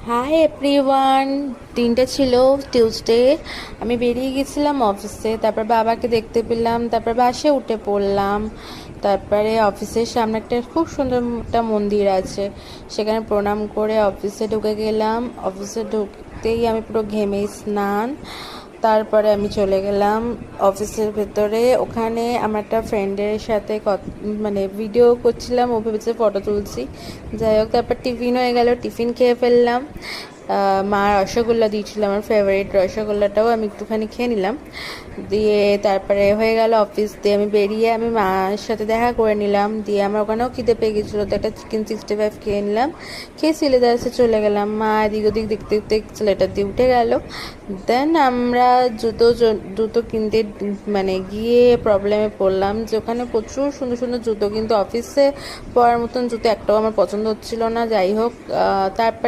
Hi everyone. দিনটা ছিল Tuesday. আমি বেরিয়ে গেছিলাম অফিসে, তারপর বাবাকে দেখতে পেলাম, তারপর বাসে উঠে পড়লাম। তারপরে অফিসের সামনে একটা খুব সুন্দর একটা মন্দির আছে, সেখানে প্রণাম করে অফিসে ঢুকে গেলাম। অফিসে ঢুকতেই আমি পুরো ঘেমে স্নান। তারপরে আমি চলে গেলাম অফিসের ভেতরে। ওখানে আমার একটা ফ্রেন্ডের সাথে মানে ভিডিও করছিলাম, ও ভেবেছে ফটো তুলছি। যাই হোক, তারপর টিফিন হয়ে গেল, টিফিন খেয়ে ফেললাম। মা রসগোল্লা দিয়েছিল, আমার ফেভারিট রসগোল্লাটাও আমি একটুখানি খেয়ে নিলাম। দিয়ে তারপরে হয়ে গেল অফিস দিয়ে আমি বেরিয়ে আমি মার সাথে দেখা করে নিলাম। দিয়ে আমার ওখানেও খিদে পেয়ে গেছিলো, তো একটা চিকেন 65 খেয়ে নিলাম। খেয়ে সিলেদাসে চলে গেলাম। মা এদিক ওদিক দেখতে দেখতে ছেলেটার দিয়ে উঠে গেল। দেন আমরা জুতো কিনতে মানে গিয়ে প্রবলেমে পড়লাম যে ওখানে প্রচুর সুন্দর সুন্দর জুতো, কিন্তু অফিসে পরার মতন জুতো একটাও আমার পছন্দ হচ্ছিল না। যাই হোক, তারপরে